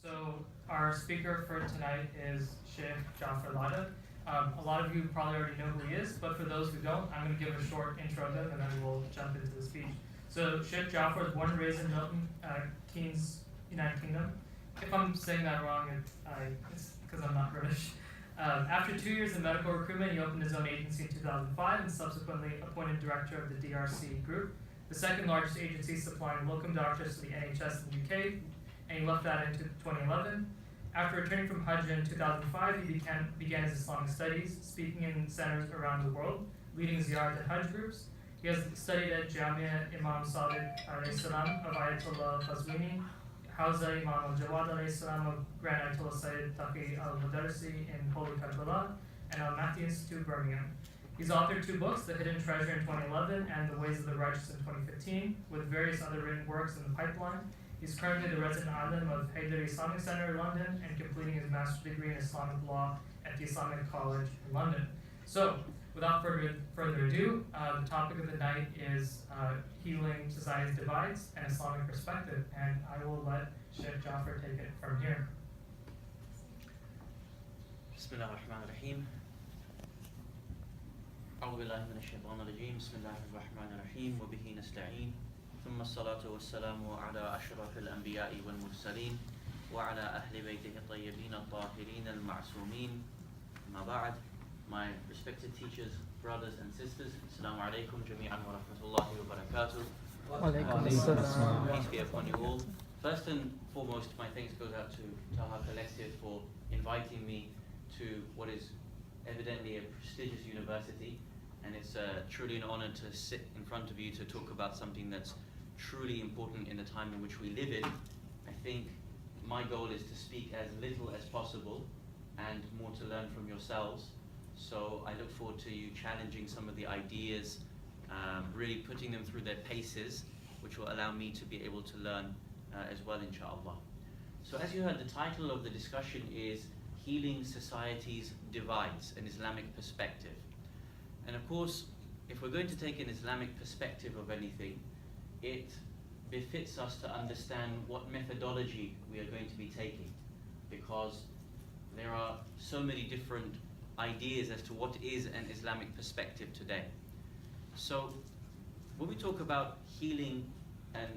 So our speaker for tonight is Sheikh Jaffer Ladak. A lot of you probably already know who he is, but for those who don't, I'm going to give a short intro to him and then we'll jump into the speech. So Sheikh Jaffer was born and raised in Milton Keynes, United Kingdom. If I'm saying that wrong, it's because I'm not British. After 2 years in medical recruitment, he opened his own agency in 2005 and subsequently appointed director of the DRC group, the second largest agency supplying locum doctors to the NHS in the UK, and he left that in 2011. After returning from Hajj in 2005, he began his Islamic studies, speaking in centers around the world, leading ziyarat and Hajj groups. He has studied at Jamia Imam Sadiq salam of Ayatollah Qazwini, Hawza Imam al-Jawad salam of Grand Ayatollah Sayyid Taqi al-Mudarsi in Holy Karbala, and Al-Mahdi Institute, Birmingham. He's authored 2 books, The Hidden Treasure in 2011 and The Ways of the Righteous in 2015, with various other written works in the pipeline. He's currently the resident alim of Haydari Islamic Center in London and completing his master's degree in Islamic law at the Islamic College in London. So, without further ado, the topic of the night is healing society's divides and Islamic perspective, and I will let Sheikh Jaffer take it from here. Bismillah ar-Rahman ar-Rahim. أعوذ بالله من الشيطان الرجيم. بسم الله الرحمن الرحيم وبه نستعين. ثم الصلاة والسلام على أشرف الأنبياء والمرسلين وعلى أهل بيته الطيبين الطاهرين المعصومين. أما بعد, my respected teachers, brothers and sisters, Assalamu alaikum jami'an wa rahmatullahi wa barakatuh. Peace be upon you all. First and foremost, my thanks goes out to Taha Collective for inviting me to what is evidently a prestigious university, and it's truly an honor to sit in front of you to talk about something that's truly important in the time in which we live in. I think my goal is to speak as little as possible and more to learn from yourselves. So I look forward to you challenging some of the ideas, really putting them through their paces, which will allow me to be able to learn as well, inshallah. So as you heard, the title of the discussion is Healing Society's Divides, an Islamic Perspective. And of course, if we're going to take an Islamic perspective of anything, it befits us to understand what methodology we are going to be taking, because there are so many different ideas as to what is an Islamic perspective today. So when we talk about healing and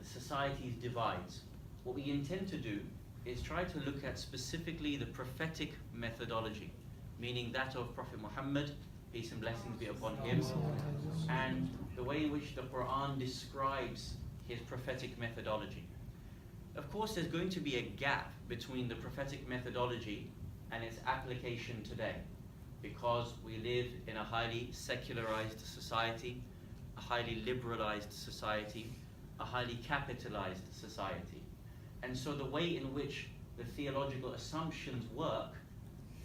society's divides, what we intend to do is try to look at specifically the prophetic methodology, meaning that of Prophet Muhammad, peace and blessings be upon him, and the way in which the Quran describes his prophetic methodology. Of course, there's going to be a gap between the prophetic methodology and its application today, because we live in a highly secularized society, a highly liberalized society, a highly capitalized society. And so the way in which the theological assumptions work,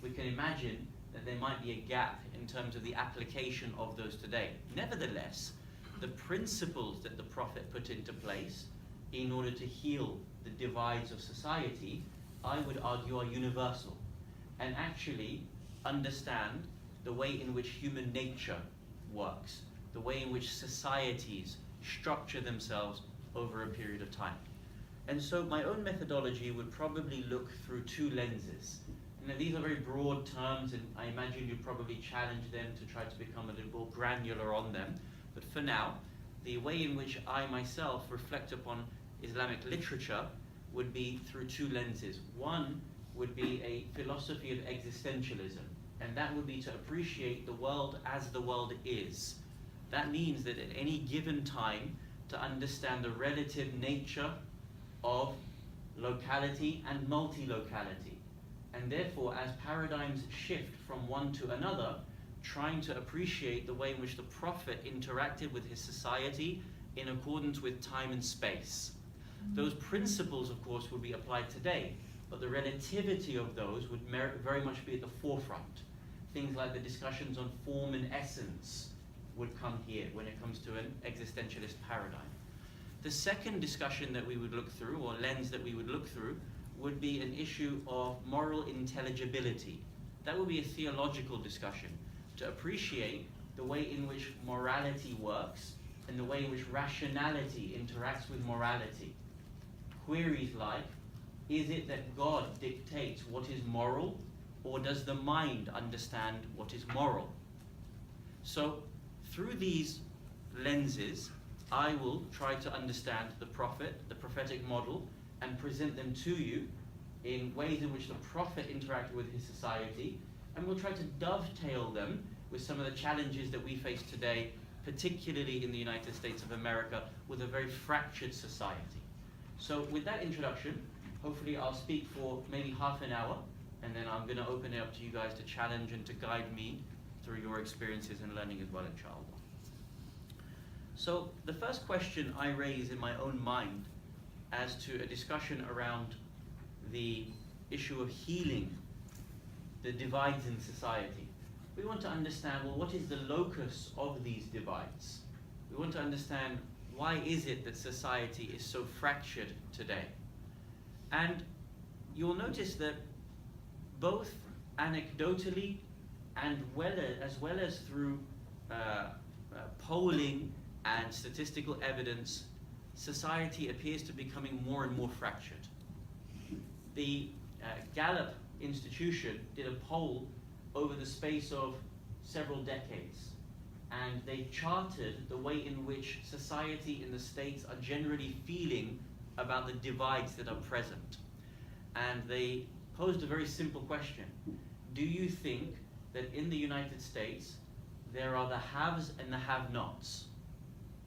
we can imagine that there might be a gap in terms of the application of those today. Nevertheless, the principles that the Prophet put into place in order to heal the divides of society, I would argue, are universal, and actually understand the way in which human nature works, the way in which societies structure themselves over a period of time. And so my own methodology would probably look through 2 lenses. Now, these are very broad terms, and I imagine you probably challenge them to try to become a little more granular on them. But for now, the way in which I myself reflect upon Islamic literature would be through 2 lenses. One would be a philosophy of existentialism, and that would be to appreciate the world as the world is. That means that at any given time, to understand the relative nature of locality and multi-locality. And therefore, as paradigms shift from one to another, trying to appreciate the way in which the Prophet interacted with his society in accordance with time and space. Those principles, of course, would be applied today, but the relativity of those would very much be at the forefront. Things like the discussions on form and essence would come here when it comes to an existentialist paradigm. The second discussion that we would look through, or lens that we would look through, would be an issue of moral intelligibility. That would be a theological discussion, to appreciate the way in which morality works and the way in which rationality interacts with morality. Queries like, is it that God dictates what is moral, or does the mind understand what is moral? So, through these lenses, I will try to understand the Prophet, the prophetic model, and present them to you in ways in which the Prophet interacted with his society, and we'll try to dovetail them with some of the challenges that we face today, particularly in the United States of America, with a very fractured society. So with that introduction, hopefully I'll speak for maybe half an hour, and then I'm going to open it up to you guys to challenge and to guide me through your experiences and learning as well, inshallah. So the first question I raise in my own mind as to a discussion around the issue of healing the divides in society. We want to understand, well, what is the locus of these divides? We want to understand, why is it that society is so fractured today? And you'll notice that both anecdotally and as well as through polling and statistical evidence, society appears to be becoming more and more fractured. The Gallup institution did a poll over the space of several decades, and they charted the way in which society in the States are generally feeling about the divides that are present. And they posed a very simple question. Do you think that in the United States there are the haves and the have-nots?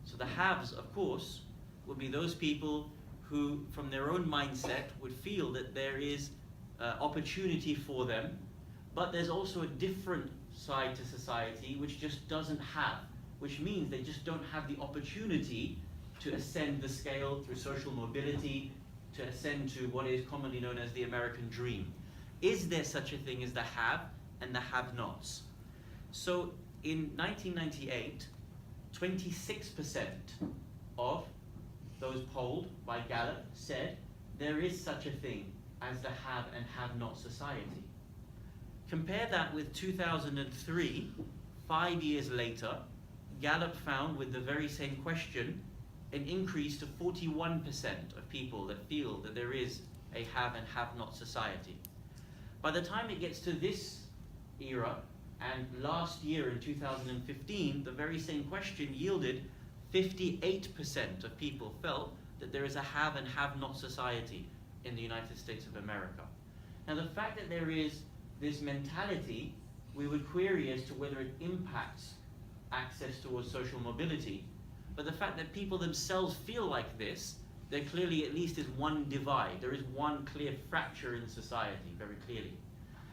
So the haves, of course, would be those people who, from their own mindset, would feel that there is opportunity for them, but there's also a different side to society which just doesn't have, which means they just don't have the opportunity to ascend the scale through social mobility, to ascend to what is commonly known as the American dream. Is there such a thing as the have and the have-nots? So in 1998, 26% of those polled by Gallup said there is such a thing as the have and have-not society. Compare that with 2003, 5 years later, Gallup found with the very same question an increase to 41% of people that feel that there is a have and have-not society. By the time it gets to this era, and last year in 2015, the very same question yielded 58% of people felt that there is a have and have-not society in the United States of America. Now the fact that there is this mentality, we would query as to whether it impacts access towards social mobility, but the fact that people themselves feel like this, there clearly at least is one divide, there is one clear fracture in society, very clearly.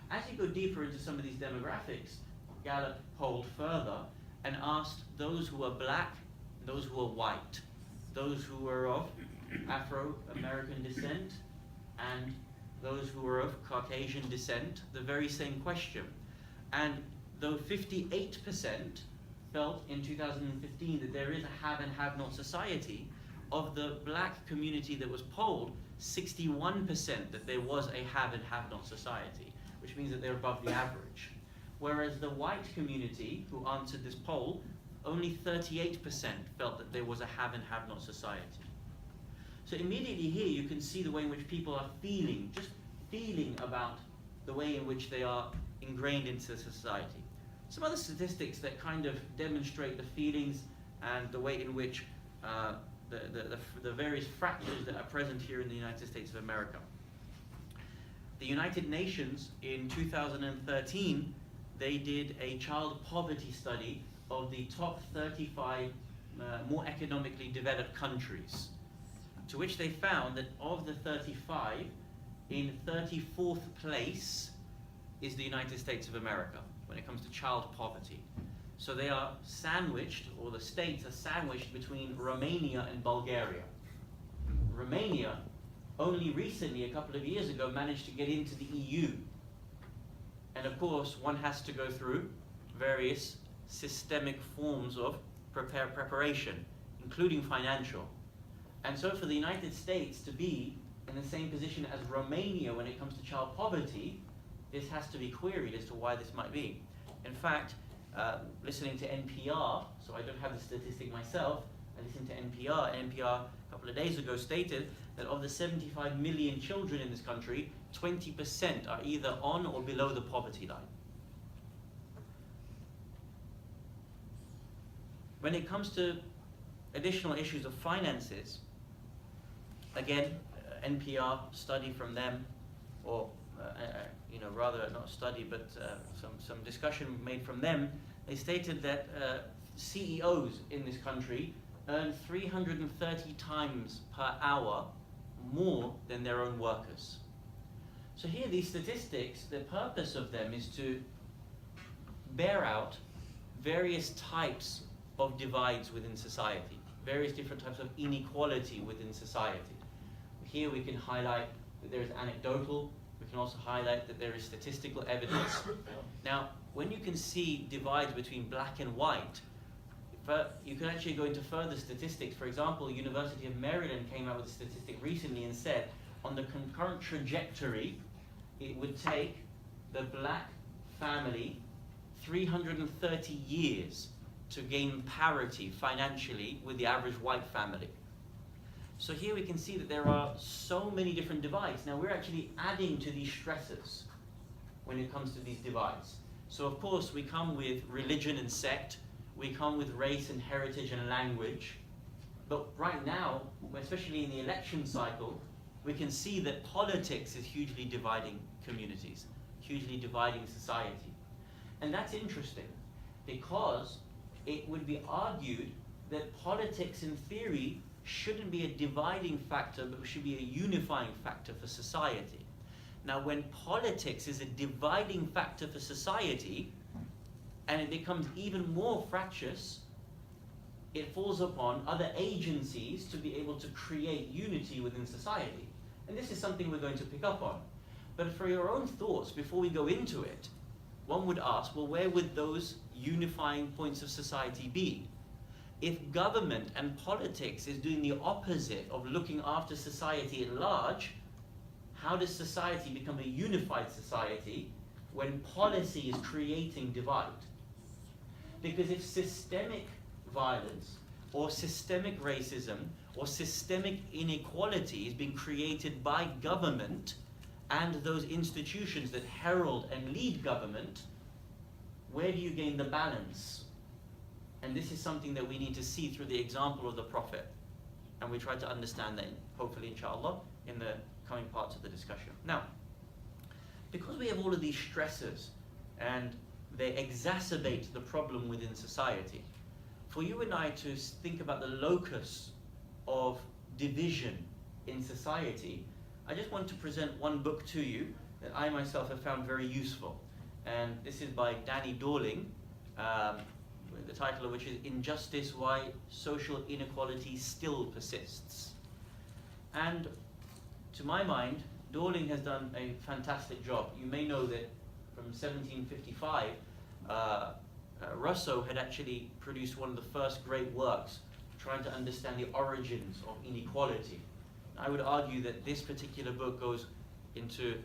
As you go deeper into some of these demographics, Gallup polled further and asked those who are black, those who are white, those who are of Afro-American descent, and those who are of Caucasian descent, the very same question. And though 58% felt in 2015 that there is a have and have-not society, of the black community that was polled, 61% that there was a have and have-not society, which means that they're above the average. Whereas the white community who answered this poll, only 38% felt that there was a have and have-not society. So immediately here you can see the way in which people are feeling, just feeling about the way in which they are ingrained into society. Some other statistics that kind of demonstrate the feelings and the way in which the various fractures that are present here in the United States of America. The United Nations in 2013, they did a child poverty study of the top 35 more economically developed countries, to which they found that of the 35, in 34th place is the United States of America when it comes to child poverty. So they are sandwiched, or the states are sandwiched between Romania and Bulgaria. Romania, only recently, a couple of years ago, managed to get into the EU. And of course, one has to go through various systemic forms of preparation, including financial. And so for the United States to be in the same position as Romania when it comes to child poverty, this has to be queried as to why this might be. In fact, listening to NPR, so I don't have the statistic myself, I listened to NPR. NPR a couple of days ago stated that of the 75 million children in this country, 20% are either on or below the poverty line. When it comes to additional issues of finances, again, NPR study from them, or rather not study, but some discussion made from them. They stated that CEOs in this country earn 330 times per hour more than their own workers. So here, these statistics, the purpose of them is to bear out various types of divides within society, various different types of inequality within society. Here we can highlight that there is anecdotal, we can also highlight that there is statistical evidence. Now, when you can see divides between black and white, you can actually go into further statistics. For example, University of Maryland came out with a statistic recently and said, on the concurrent trajectory, it would take the black family 330 years to gain parity financially with the average white family. So here we can see that there are so many different divides. Now we're actually adding to these stresses when it comes to these divides. So of course we come with religion and sect, we come with race and heritage and language, but right now, especially in the election cycle, we can see that politics is hugely dividing communities, hugely dividing society. And that's interesting because it would be argued that politics in theory shouldn't be a dividing factor, but should be a unifying factor for society. Now, when politics is a dividing factor for society, and it becomes even more fractious, it falls upon other agencies to be able to create unity within society. And this is something we're going to pick up on. But for your own thoughts, before we go into it, one would ask, well, where would those unifying points of society be? If government and politics is doing the opposite of looking after society at large, how does society become a unified society when policy is creating divide? Because if systemic violence or systemic racism or systemic inequality is being created by government and those institutions that herald and lead government, where do you gain the balance? And this is something that we need to see through the example of the Prophet. And we try to understand that, hopefully, inshallah, in the coming parts of the discussion. Now, because we have all of these stresses and they exacerbate the problem within society, for you and I to think about the locus of division in society, I just want to present one book to you that I myself have found very useful. And this is by Danny Dorling, the title of which is Injustice, Why Social Inequality Still Persists. And to my mind, Dorling has done a fantastic job. You may know that from 1755, Rousseau had actually produced one of the first great works trying to understand the origins of inequality. I would argue that this particular book goes into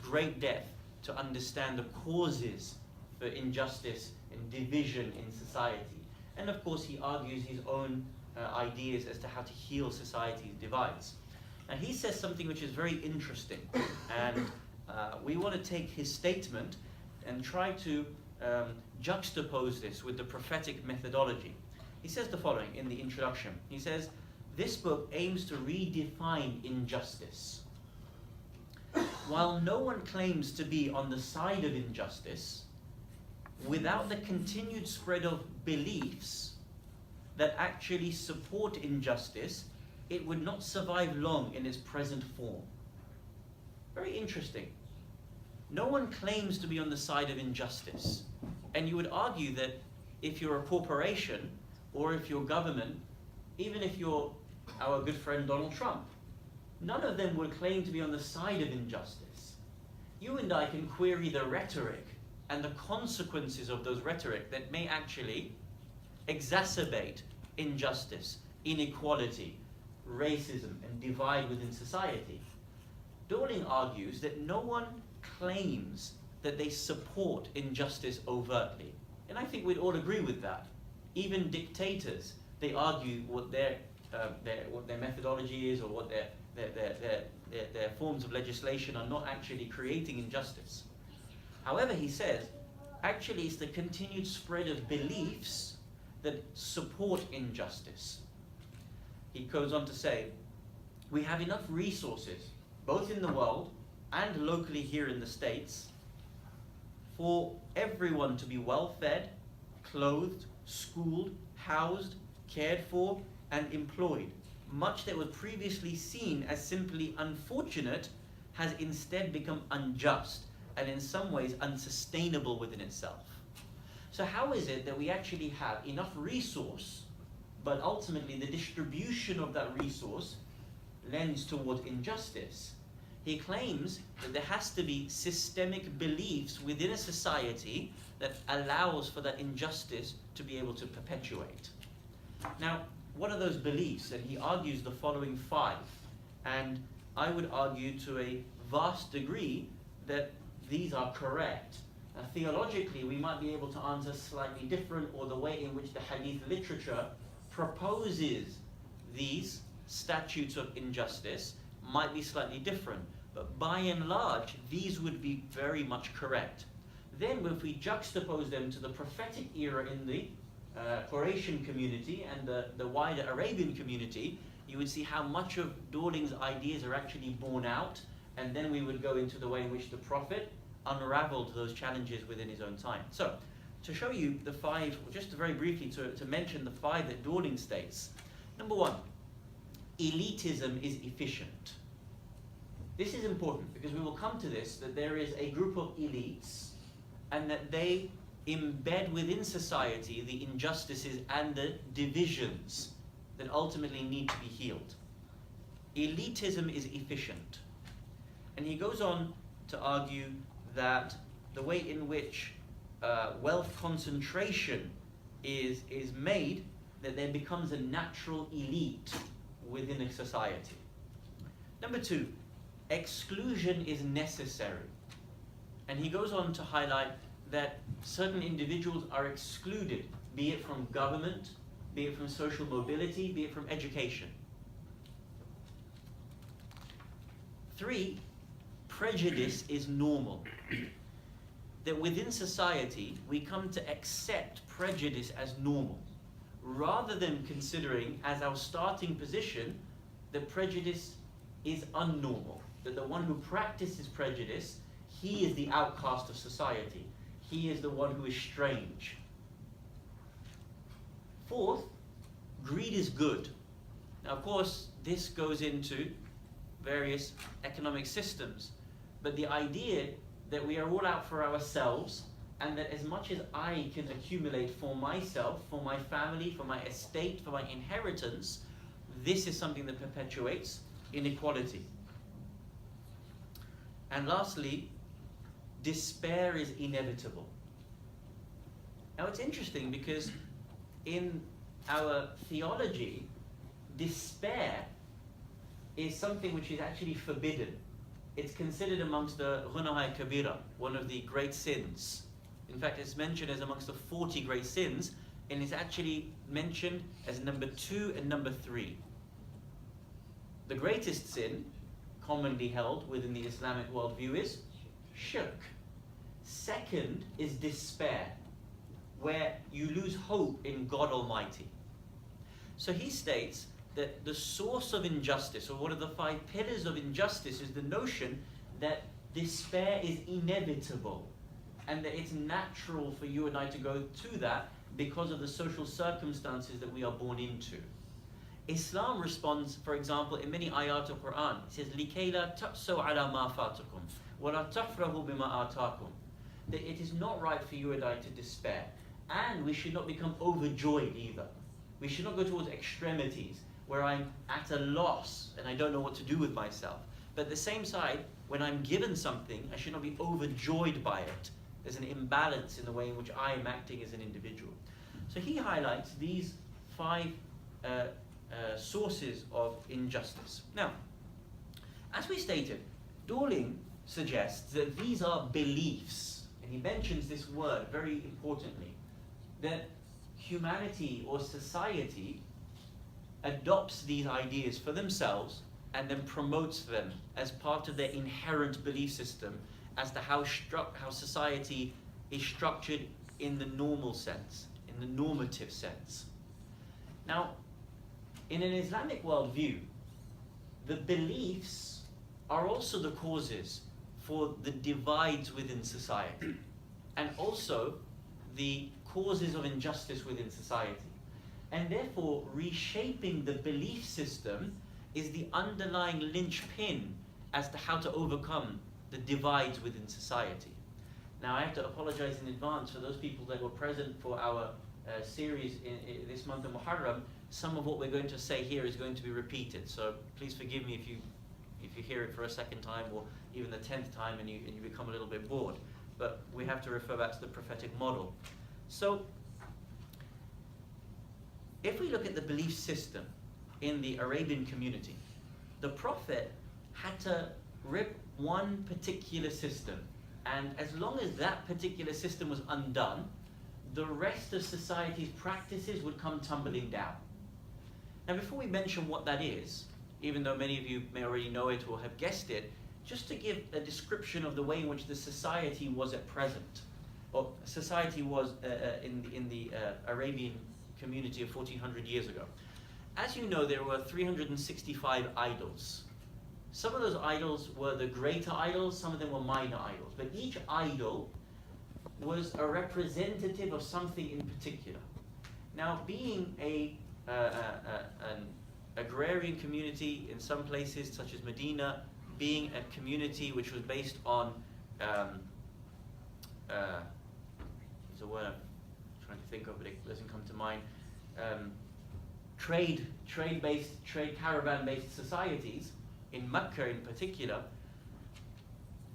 great depth to understand the causes for injustice and division in society. And of course he argues his own ideas as to how to heal society's divides. And he says something which is very interesting, and we want to take his statement and try to juxtapose this with the prophetic methodology. He says the following in the introduction. He says, this book aims to redefine injustice. While no one claims to be on the side of injustice, without the continued spread of beliefs that actually support injustice, it would not survive long in its present form. Very interesting. No one claims to be on the side of injustice. And you would argue that if you're a corporation, or if you're government, even if you're our good friend Donald Trump, none of them will claim to be on the side of injustice. You and I can query the rhetoric and the consequences of those rhetoric that may actually exacerbate injustice, inequality, racism, and divide within society. Dorling argues that no one claims that they support injustice overtly. And I think we'd all agree with that. Even dictators they argue what their methodology is, or what their forms of legislation are not actually creating injustice. However, he says, actually it's the continued spread of beliefs that support injustice. He goes on to say, we have enough resources, both in the world and locally here in the States, for everyone to be well fed, clothed, schooled, housed, cared for, and employed. Much that was previously seen as simply unfortunate has instead become unjust and in some ways unsustainable within itself. So how is it that we actually have enough resource, but ultimately the distribution of that resource lends towards injustice? He claims that there has to be systemic beliefs within a society that allows for that injustice to be able to perpetuate. Now, what are those beliefs? And he argues the following 5. And I would argue to a vast degree that these are correct. Now, theologically, we might be able to answer slightly different, or the way in which the hadith literature proposes these statutes of injustice might be slightly different. But by and large, these would be very much correct. Then if we juxtapose them to the prophetic era in the Quraysh community and the wider Arabian community, you would see how much of Dawling's ideas are actually borne out, and then we would go into the way in which the Prophet unraveled those challenges within his own time. So, to show you the 5, just very briefly to mention the 5 that Dawling states. Number 1, elitism is efficient. This is important because we will come to this, that there is a group of elites and that they embed within society the injustices and the divisions that ultimately need to be healed. Elitism is efficient. And he goes on to argue that the way in which wealth concentration is made, that there becomes a natural elite within a society. Number 2, exclusion is necessary. And he goes on to highlight that certain individuals are excluded, be it from government, be it from social mobility, be it from education. 3, prejudice is normal. That within society, we come to accept prejudice as normal, rather than considering as our starting position that prejudice is unnormal, that the one who practices prejudice, he is the outcast of society. He is the one who is strange. 4th, greed is good. Now, of course, this goes into various economic systems, but the idea that we are all out for ourselves, and that as much as I can accumulate for myself, for my family, for my estate, for my inheritance, this is something that perpetuates inequality. And lastly, despair is inevitable. Now it's interesting because in our theology, despair is something which is actually forbidden. It's considered amongst the Ghunahai Kabira, one of the great sins. In fact, it's mentioned as amongst the 40 great sins, and it's actually mentioned as number 2 and number 3. The greatest sin, commonly held within the Islamic worldview, is shirk. Second is despair, where you lose hope in God Almighty. So he states that the source of injustice, or one of the 5 pillars of injustice, is the notion that despair is inevitable, and that it's natural for you and I to go to that because of the social circumstances that we are born into. Islam responds, for example, in many ayat of Quran. It says, لِكَيْ لَا تَأْسَوْا عَلَى مَا فَاتَكُمْ وَلَا تَفْرَحُوا بِمَا آتَاكُمْ. That it is not right for you and I to despair, and we should not become overjoyed either. We should not go towards extremities where I'm at a loss and I don't know what to do with myself. But at the same side, when I'm given something, I should not be overjoyed by it. There's an imbalance in the way in which I am acting as an individual. So he highlights these 5 sources of injustice. Now, as we stated, Dawling suggests that these are beliefs, and he mentions this word very importantly, that humanity or society adopts these ideas for themselves and then promotes them as part of their inherent belief system as to how society is structured in the normal sense, in the normative sense. Now, in an Islamic worldview, the beliefs are also the causes for the divides within society, and also the causes of injustice within society. And therefore, reshaping the belief system is the underlying linchpin as to how to overcome the divides within society. Now, I have to apologize in advance for those people that were present for our series in this month of Muharram. Some of what we're going to say here is going to be repeated, so please forgive me if you hear it for a second time or even the 10th time and you become a little bit bored. But we have to refer back to the prophetic model. So, if we look at the belief system in the Arabian community, the Prophet had to rip one particular system, and as long as that particular system was undone, the rest of society's practices would come tumbling down. Now, before we mention what that is, even though many of you may already know it or have guessed it, just to give a description of the way in which the society was at present, or society was in the Arabian community of 1400 years ago. As you know, there were 365 idols. Some of those idols were the greater idols, some of them were minor idols, but each idol was a representative of something in particular. Now, being an agrarian community in some places, such as Medina, being a community which was based on, there's a word I'm trying to think of, but it doesn't come to mind, trade caravan-based societies, in Mecca in particular,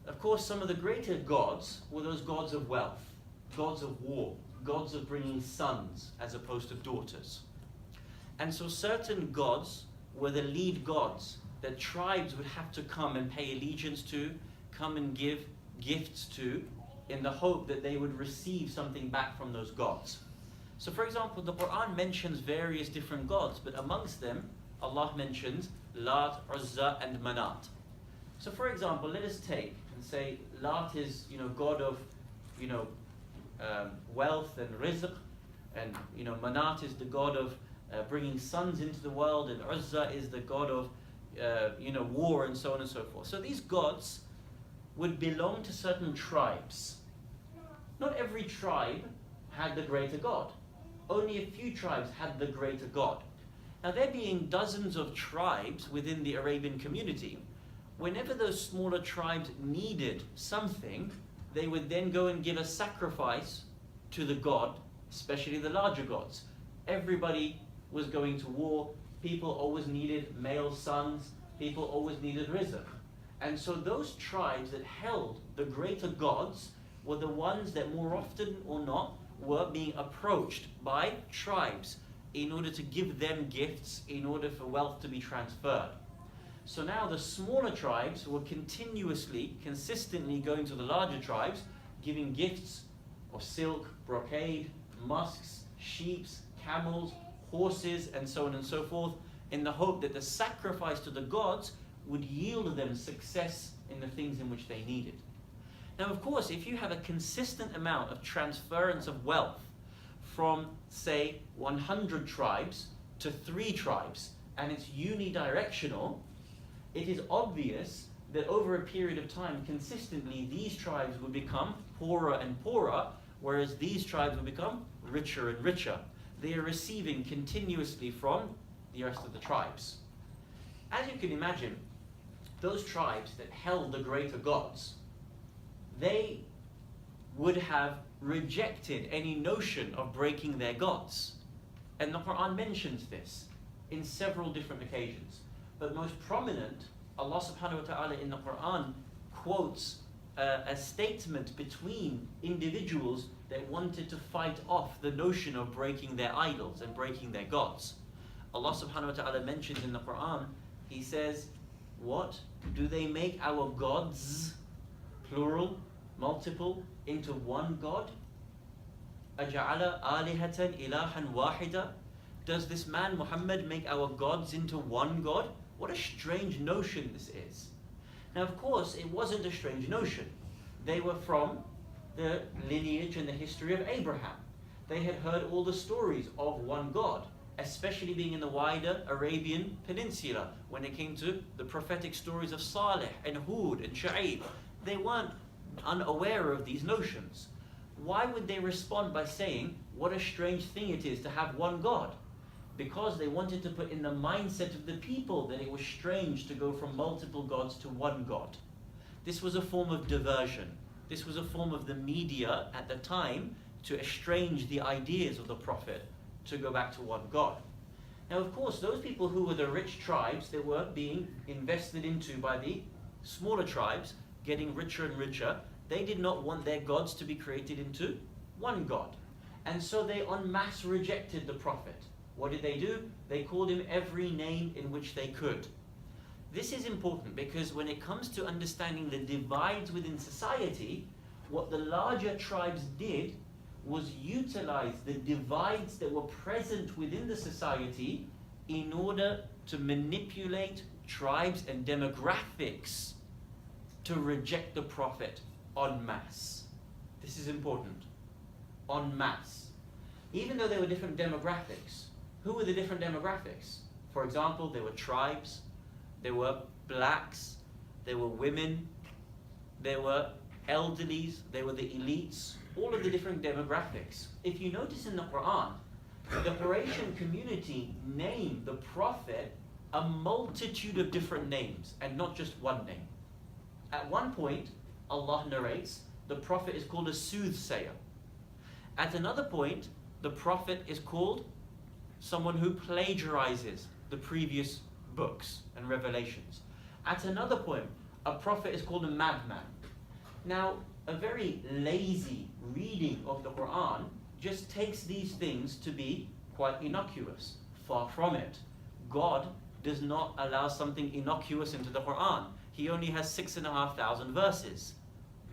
of course, some of the greater gods were those gods of wealth, gods of war, gods of bringing sons as opposed to daughters. And so certain gods were the lead gods that tribes would have to come and pay allegiance to, come and give gifts to, in the hope that they would receive something back from those gods. So for example, the Quran mentions various different gods, but amongst them, Allah mentions Lat, Uzza, and Manat. So for example, let us take and say Lat is, god of, wealth and rizq, and Manat is the god of bringing sons into the world, and Uzza is the god of war, and so on and so forth. So these gods would belong to certain tribes. Not every tribe had the greater god. Only a few tribes had the greater god. Now, there being dozens of tribes within the Arabian community, whenever those smaller tribes needed something, they would then go and give a sacrifice to the god, especially the larger gods. Everybody was going to war. People always needed male sons. People always needed rizq. And so those tribes that held the greater gods were the ones that more often or not were being approached by tribes in order to give them gifts, in order for wealth to be transferred. So now the smaller tribes were consistently going to the larger tribes, giving gifts of silk, brocade, musks, sheep, camels, horses, and so on and so forth, in the hope that the sacrifice to the gods would yield them success in the things in which they needed. Now, of course, if you have a consistent amount of transference of wealth from, say, 100 tribes to 3 tribes, and it's unidirectional, it is obvious that over a period of time, consistently, these tribes would become poorer and poorer, whereas these tribes would become richer and richer. They are receiving continuously from the rest of the tribes. As you can imagine, those tribes that held the greater gods, they would have rejected any notion of breaking their gods. And the Quran mentions this in several different occasions. But most prominent, Allah subhanahu wa ta'ala in the Quran quotes a statement between individuals that wanted to fight off the notion of breaking their idols and breaking their gods. Allah subhanahu wa ta'ala mentions in the Quran, He says, what? Do they make our gods, plural, multiple, into one God? أَجَعَلَ آلِهَةً إِلَهًا وَاحِدًا? Does this man Muhammad make our gods into one God? What a strange notion this is. Now, of course, it wasn't a strange notion. They were from the lineage and the history of Abraham. They had heard all the stories of one God, especially being in the wider Arabian Peninsula. When it came to the prophetic stories of Saleh and Hud and Shu'aib, they weren't unaware of these notions. Why would they respond by saying, what a strange thing it is to have one God? Because they wanted to put in the mindset of the people that it was strange to go from multiple gods to one God. This was a form of diversion. This was a form of the media at the time to estrange the ideas of the Prophet to go back to one God. Now, of course, those people who were the rich tribes that were being invested into by the smaller tribes, getting richer and richer, they did not want their gods to be created into one God. And so they en masse rejected the Prophet. What did they do? They called him every name in which they could. This is important because when it comes to understanding the divides within society, what the larger tribes did was utilize the divides that were present within the society in order to manipulate tribes and demographics to reject the Prophet en masse. This is important. En masse. Even though there were different demographics, who were the different demographics? For example, there were tribes, there were blacks, there were women, there were elderlies, there were the elites, all of the different demographics. If you notice in the Quran, the Quraysh community named the Prophet a multitude of different names and not just one name. At one point, Allah narrates, the Prophet is called a soothsayer. At another point, the Prophet is called someone who plagiarizes the previous books and revelations. At another point, a prophet is called a madman. Now, a very lazy reading of the Quran just takes these things to be quite innocuous. Far from it. God does not allow something innocuous into the Quran. He only has 6,500 verses.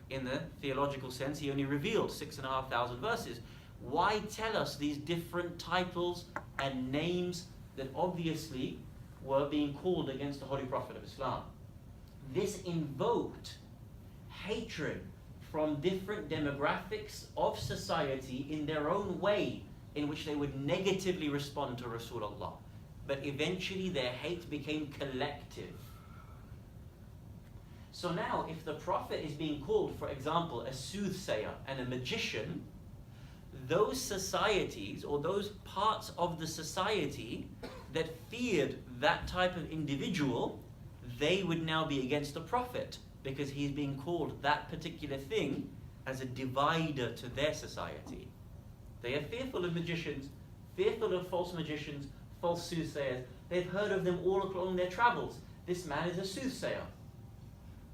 In the theological sense, he only revealed 6,500 verses. Why tell us these different titles and names that obviously were being called against the Holy Prophet of Islam? This invoked hatred from different demographics of society in their own way in which they would negatively respond to Rasulullah. But eventually their hate became collective. So now if the Prophet is being called, for example, a soothsayer and a magician, those societies or those parts of the society that feared that type of individual, they would now be against the Prophet because he's being called that particular thing as a divider to their society. They are fearful of magicians, fearful of false magicians, false soothsayers. They've heard of them all along their travels. This man is a soothsayer.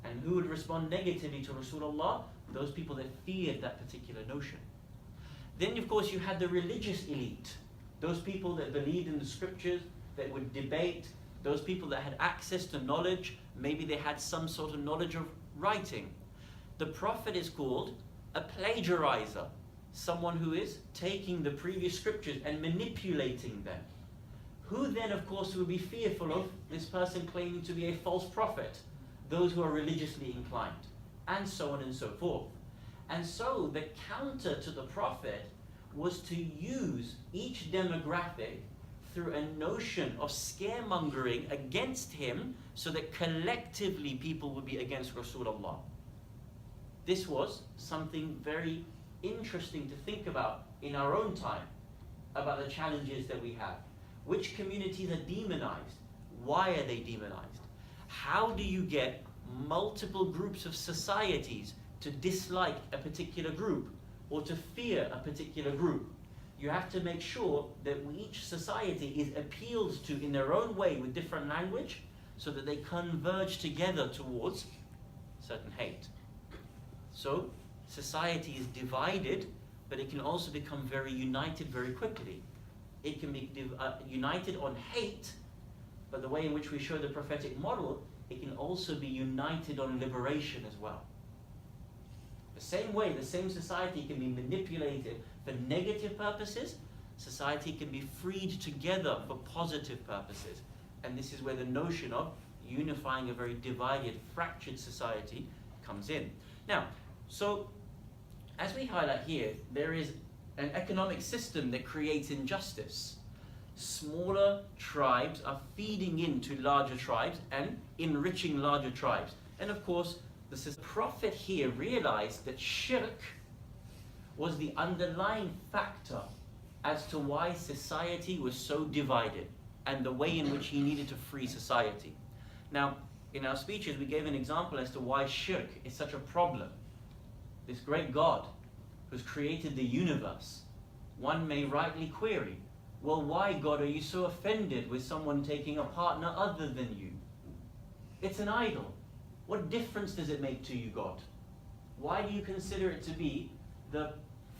And who would respond negatively to Rasulullah? Those people that feared that particular notion. Then, of course, you had the religious elite. Those people that believed in the scriptures, that would debate, those people that had access to knowledge, maybe they had some sort of knowledge of writing. The Prophet is called a plagiarizer, someone who is taking the previous scriptures and manipulating them. Who then, of course, would be fearful of this person claiming to be a false prophet? Those who are religiously inclined, and so on and so forth. And so the counter to the Prophet was to use each demographic through a notion of scaremongering against him so that collectively people would be against Rasulullah. This was something very interesting to think about in our own time, about the challenges that we have. Which communities are demonized? Why are they demonized? How do you get multiple groups of societies to dislike a particular group or to fear a particular group? You have to make sure that each society is appealed to in their own way with different language so that they converge together towards certain hate. So society is divided, but it can also become very united very quickly. It can be united on hate, but the way in which we show the prophetic model, it can also be united on liberation as well. The same way, the same society can be manipulated for negative purposes, society can be freed together for positive purposes. And this is where the notion of unifying a very divided, fractured society comes in. Now, so as we highlight here, there is an economic system that creates injustice. Smaller tribes are feeding into larger tribes and enriching larger tribes. And of course, the Prophet here realized that shirk was the underlying factor as to why society was so divided and the way in which he needed to free society. Now, in our speeches, we gave an example as to why shirk is such a problem. This great God who's created the universe, one may rightly query, well, why, God, are you so offended with someone taking a partner other than you? It's an idol. What difference does it make to you, God? Why do you consider it to be the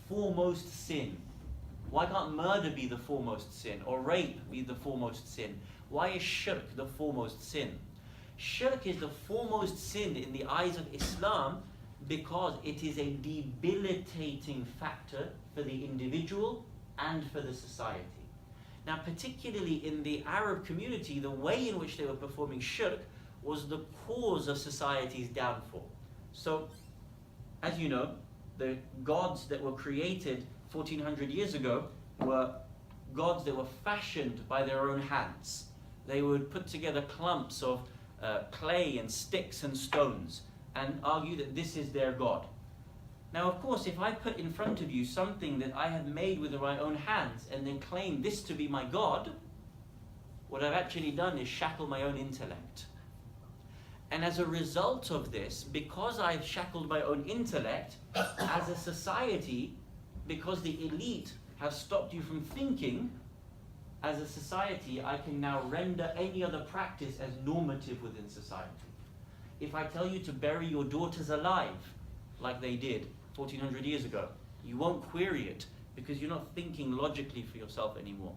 foremost sin? Why can't murder be the foremost sin, or rape be the foremost sin? Why is shirk the foremost sin? Shirk is the foremost sin in the eyes of Islam because it is a debilitating factor for the individual and for the society. Now, particularly in the Arab community, the way in which they were performing shirk was the cause of society's downfall. So, as you know, the gods that were created 1400 years ago were gods that were fashioned by their own hands. They would put together clumps of clay and sticks and stones and argue that this is their god. Now, of course, if I put in front of you something that I have made with my own hands and then claim this to be my God, what I've actually done is shackle my own intellect. And as a result of this, because I've shackled my own intellect, as a society, because the elite have stopped you from thinking, as a society, I can now render any other practice as normative within society. If I tell you to bury your daughters alive, like they did 1400 years ago, you won't query it because you're not thinking logically for yourself anymore.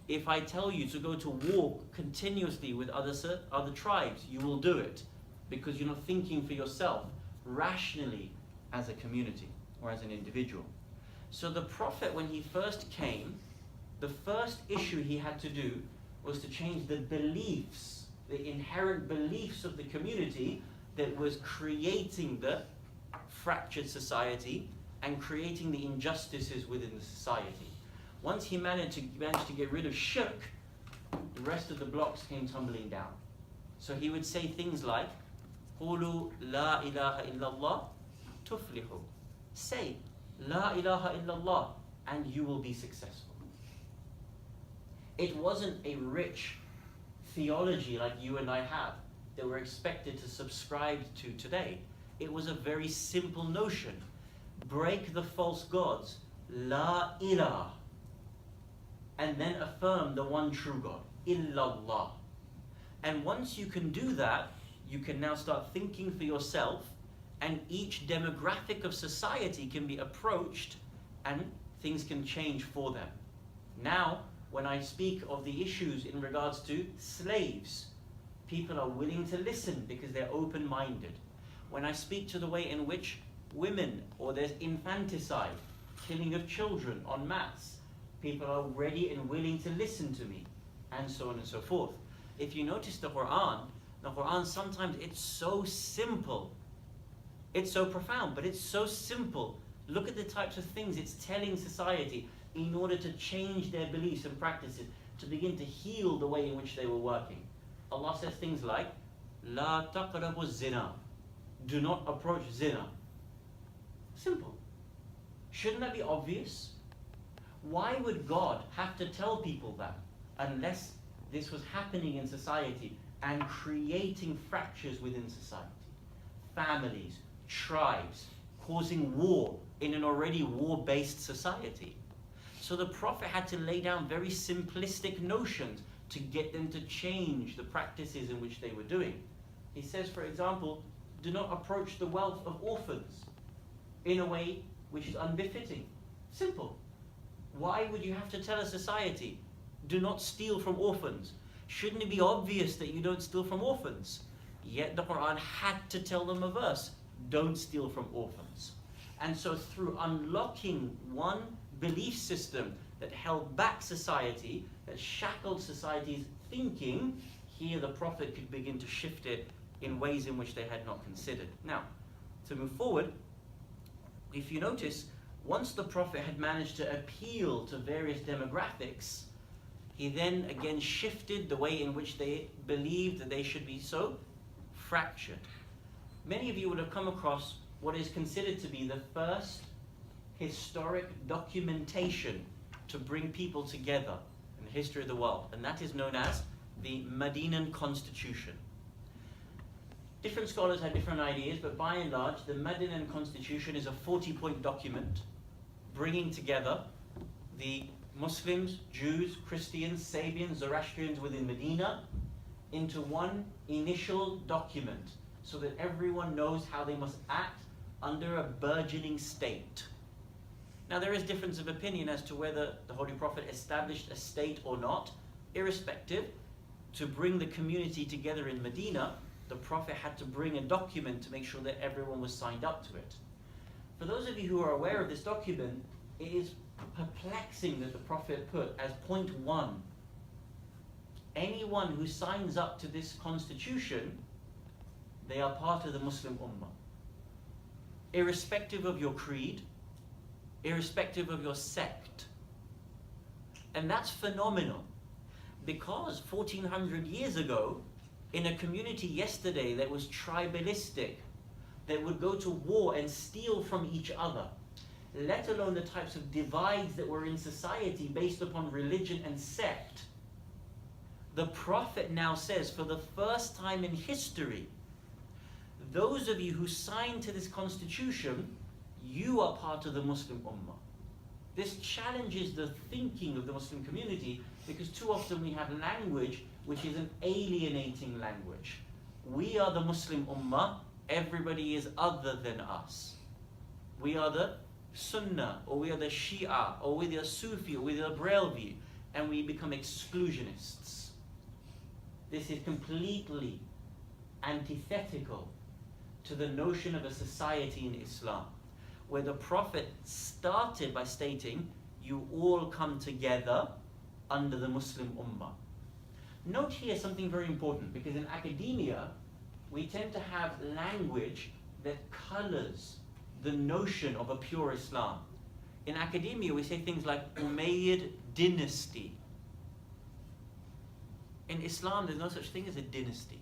If I tell you to go to war continuously with other tribes, you will do it because you're not thinking for yourself rationally as a community or as an individual. So the Prophet, when he first came, the first issue he had to do was to change the beliefs, the inherent beliefs of the community that was creating the fractured society and creating the injustices within the society. Once he managed to get rid of shirk, the rest of the blocks came tumbling down. So he would say things like, "Qulu la ilaha illallah tuflihu." Say la ilaha illallah and you will be successful. It wasn't a rich theology like you and I have that we're expected to subscribe to today. It was a very simple notion. Break the false gods, la ilah, and then affirm the one true God, illallah. And once you can do that, you can now start thinking for yourself, and each demographic of society can be approached and things can change for them. Now, when I speak of the issues in regards to slaves, people are willing to listen because they're open-minded. When I speak to the way in which women, or there's infanticide, killing of children en masse, people are ready and willing to listen to me, and so on and so forth. If you notice the Quran sometimes it's so simple. It's so profound, but it's so simple. Look at the types of things it's telling society in order to change their beliefs and practices, to begin to heal the way in which they were working. Allah says things like, "La taqrabu zina." Do not approach zina. Simple. Shouldn't that be obvious? Why would God have to tell people that unless this was happening in society and creating fractures within society? Families, tribes, causing war in an already war-based society. So the Prophet had to lay down very simplistic notions to get them to change the practices in which they were doing. He says, for example, do not approach the wealth of orphans in a way which is unbefitting. Simple. Why would you have to tell a society, do not steal from orphans? Shouldn't it be obvious that you don't steal from orphans? Yet the Quran had to tell them a verse, don't steal from orphans. And so through unlocking one belief system that held back society, that shackled society's thinking, here the Prophet could begin to shift it in ways in which they had not considered. Now, to move forward, if you notice, once the Prophet had managed to appeal to various demographics, he then again shifted the way in which they believed that they should be so fractured. Many of you would have come across what is considered to be the first historic documentation to bring people together in the history of the world, and that is known as the Medinan Constitution. Different scholars have different ideas, but by and large, the Medinan Constitution is a 40-point document bringing together the Muslims, Jews, Christians, Sabians, Zoroastrians within Medina into one initial document so that everyone knows how they must act under a burgeoning state. Now, there is difference of opinion as to whether the Holy Prophet established a state or not. Irrespective, to bring the community together in Medina, the Prophet had to bring a document to make sure that everyone was signed up to it. For those of you who are aware of this document, it is perplexing that the Prophet put as point 1, anyone who signs up to this constitution, they are part of the Muslim Ummah. Irrespective of your creed, irrespective of your sect. And that's phenomenal, because 1400 years ago, in a community yesterday that was tribalistic, that would go to war and steal from each other, let alone the types of divides that were in society based upon religion and sect, the Prophet now says, for the first time in history, those of you who signed to this constitution, you are part of the Muslim Ummah. This challenges the thinking of the Muslim community, because too often we have language which is an alienating language. We are the Muslim Ummah, everybody is other than us. We are the Sunnah, or we are the Shia, or we are the Sufi, or we are the Brelvi, and we become exclusionists. This is completely antithetical to the notion of a society in Islam, where the Prophet started by stating, you all come together under the Muslim Ummah. Note here something very important, because in academia, we tend to have language that colors the notion of a pure Islam. In academia, we say things like Umayyad dynasty. In Islam, there's no such thing as a dynasty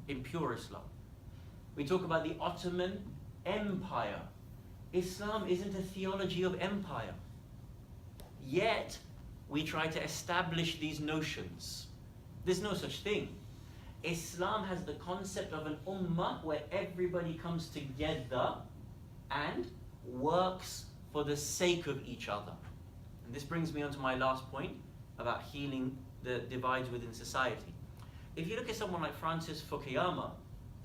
in pure Islam. We talk about the Ottoman Empire. Islam isn't a theology of empire. Yet, we try to establish these notions. There's no such thing. Islam has the concept of an ummah where everybody comes together and works for the sake of each other. And this brings me on to my last point about healing the divides within society. If you look at someone like Francis Fukuyama,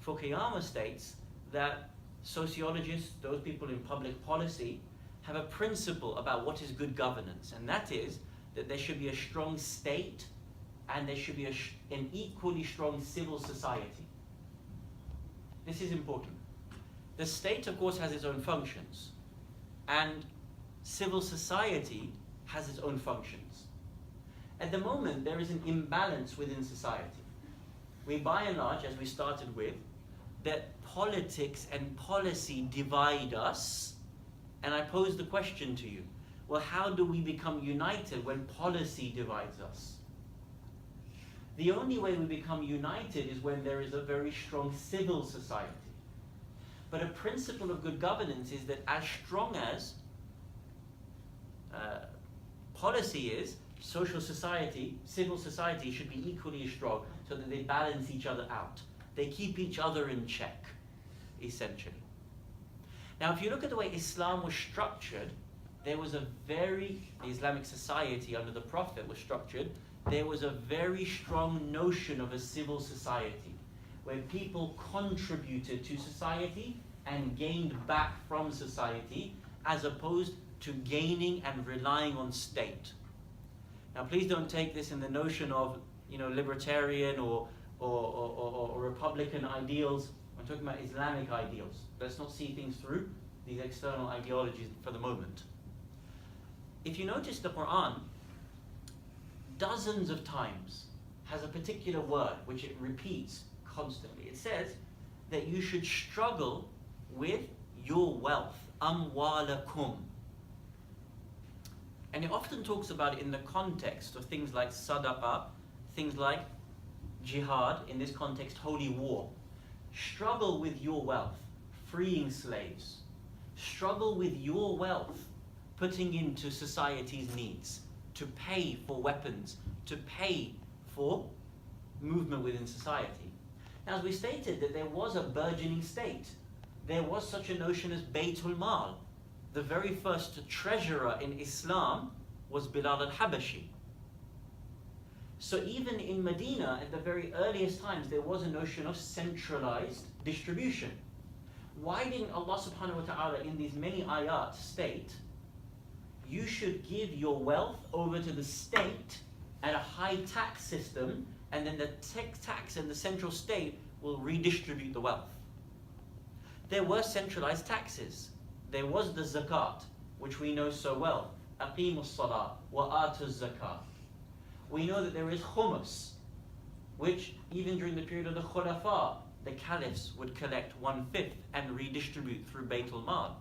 Fukuyama states that sociologists, those people in public policy, have a principle about what is good governance, and that is that there should be a strong state and there should be an equally strong civil society. This is important. The state, of course, has its own functions, and civil society has its own functions. At the moment, there is an imbalance within society. We, by and large, as we started with, that politics and policy divide us, and I pose the question to you, well, how do we become united when policy divides us? The only way we become united is when there is a very strong civil society. But a principle of good governance is that as strong as policy is, social society, civil society should be equally as strong, so that they balance each other out. They keep each other in check, essentially. Now, if you look at the way Islam was structured, there was the Islamic society under the Prophet was structured, there was a very strong notion of a civil society, where people contributed to society and gained back from society, as opposed to gaining and relying on state. Now, please don't take this in the notion of, libertarian or Republican ideals. I'm talking about Islamic ideals. Let's not see things through these external ideologies for the moment. If you notice, the Quran dozens of times has a particular word which it repeats constantly. It says that you should struggle with your wealth, amwalakum. And it often talks about it in the context of things like sadaqah, things like jihad, in this context, holy war. Struggle with your wealth, freeing slaves. Struggle with your wealth, putting into society's needs, to pay for weapons, to pay for movement within society. Now, as we stated, that there was a burgeoning state. There was such a notion as Baytul Mal. The very first treasurer in Islam was Bilal al-Habashi. So even in Medina, at the very earliest times, there was a notion of centralized distribution. Why didn't Allah subhanahu wa ta'ala in these many ayat state, you should give your wealth over to the state at a high tax system, and then the tax and the central state will redistribute the wealth? There were centralized taxes. There was the zakat, which we know so well. Aqimus salah wa atuz zakat. We know that there is khumus, which even during the period of the khulafa, the caliphs would collect 1/5 and redistribute through Baytul Mal.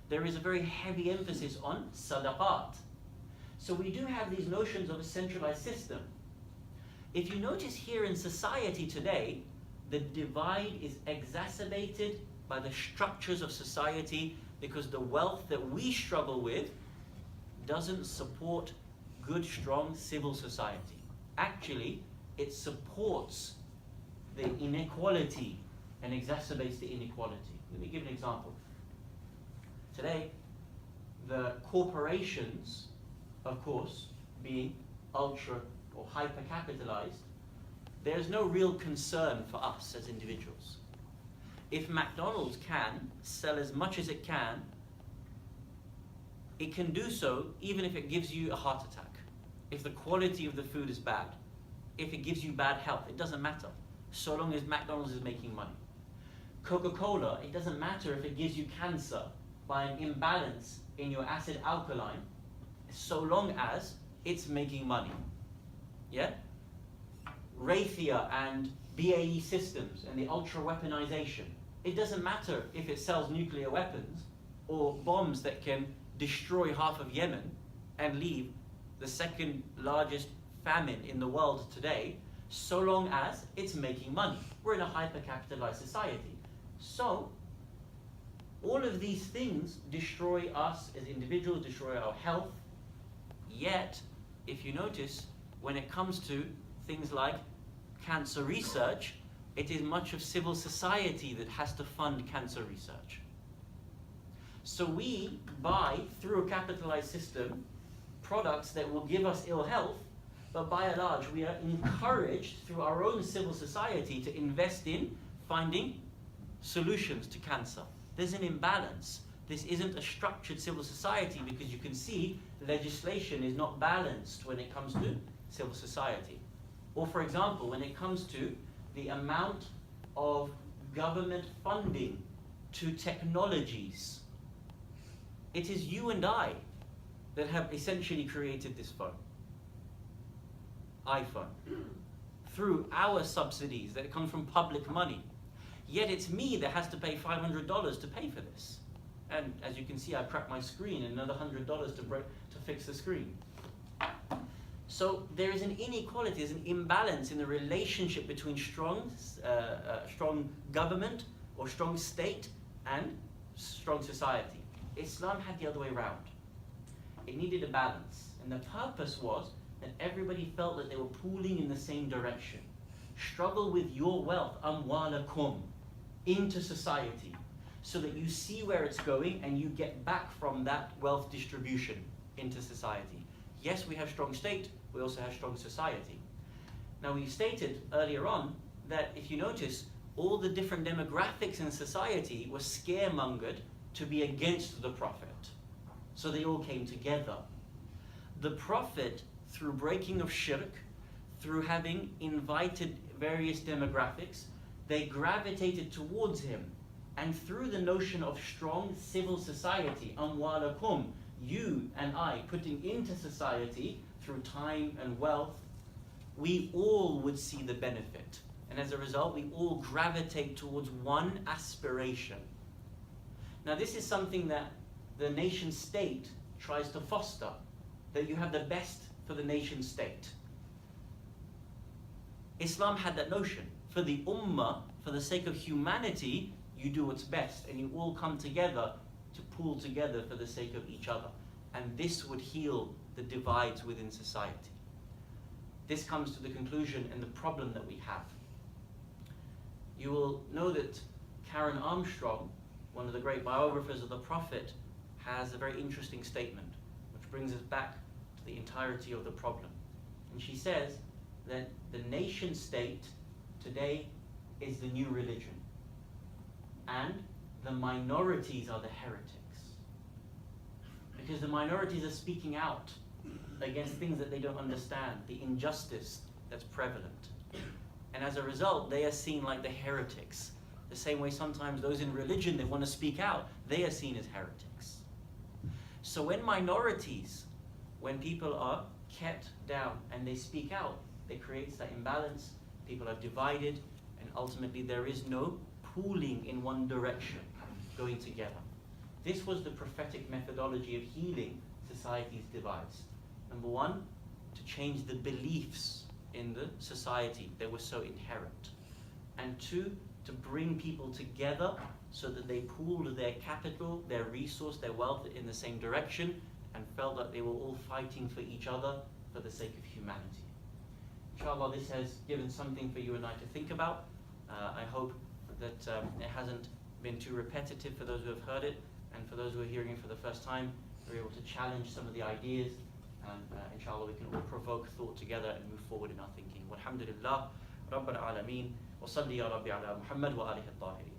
There is a very heavy emphasis on sadaqat. So we do have these notions of a centralized system. If you notice here in society today, the divide is exacerbated by the structures of society, because the wealth that we struggle with doesn't support good, strong civil society. Actually, it supports the inequality and exacerbates the inequality. Let me give an example. Today, the corporations, of course, being ultra or hyper-capitalized, there's no real concern for us as individuals. If McDonald's can sell as much as it can do so even if it gives you a heart attack. If the quality of the food is bad, if it gives you bad health, it doesn't matter, so long as McDonald's is making money. Coca-Cola, it doesn't matter if it gives you cancer by an imbalance in your acid alkaline, so long as it's making money. Yeah? Raytheon and BAE Systems and the ultra-weaponization. It doesn't matter if it sells nuclear weapons or bombs that can destroy half of Yemen and leave the second largest famine in the world today, so long as it's making money. We're in a hyper-capitalized society. So, all of these things destroy us as individuals, destroy our health. Yet, if you notice, when it comes to things like cancer research, it is much of civil society that has to fund cancer research. So we buy, through a capitalized system, products that will give us ill health, but by and large we are encouraged through our own civil society to invest in finding solutions to cancer. There's an imbalance. This isn't a structured civil society, because you can see legislation is not balanced when it comes to civil society. Or for example, when it comes to the amount of government funding to technologies, it is you and I that have essentially created this phone, iPhone, through our subsidies that come from public money. Yet it's me that has to pay $500 to pay for this. And as you can see, I cracked my screen and another $100 to fix the screen. So there is an inequality, there's an imbalance in the relationship between strong government or strong state and strong society. Islam had the other way around. It needed a balance, and the purpose was that everybody felt that they were pooling in the same direction. Struggle with your wealth, amwalakum, into society, so that you see where it's going and you get back from that wealth distribution into society. Yes, we have strong state, we also have strong society. Now, we stated earlier on that if you notice, all the different demographics in society were scaremongered to be against the Prophet. So they all came together. The Prophet, through breaking of shirk, through having invited various demographics, they gravitated towards him And through the notion of strong civil society, amwalakum, you and I putting into society through time and wealth, we all would see the benefit. And as a result, we all gravitate towards one aspiration. Now this is something that the nation state tries to foster, that you have the best for the nation state. Islam had that notion. For the ummah, for the sake of humanity, you do what's best and you all come together to pool together for the sake of each other. And this would heal the divides within society. This comes to the conclusion and the problem that we have. You will know that Karen Armstrong, one of the great biographers of the Prophet, has a very interesting statement, which brings us back to the entirety of the problem. And she says that the nation state today is the new religion, and the minorities are the heretics. Because the minorities are speaking out against things that they don't understand, the injustice that's prevalent. And as a result, they are seen like the heretics. The same way sometimes those in religion, they want to speak out, they are seen as heretics. So when minorities, when people are kept down and they speak out, it creates that imbalance, people are divided, and ultimately there is no pooling in one direction, going together. This was the prophetic methodology of healing society's divides. Number one, to change the beliefs in the society that were so inherent. And two, to bring people together so that they pooled their capital, their resource, their wealth in the same direction and felt that they were all fighting for each other for the sake of humanity. Inshallah, this has given something for you and I to think about. I hope that it hasn't been too repetitive for those who have heard it, and for those who are hearing it for the first time, we're able to challenge some of the ideas, and inshallah we can all provoke thought together and move forward in our thinking. Walhamdulillah, Rabbil Alameen, wa salli ya Rabbi ala Muhammad wa alihi al-tahirin.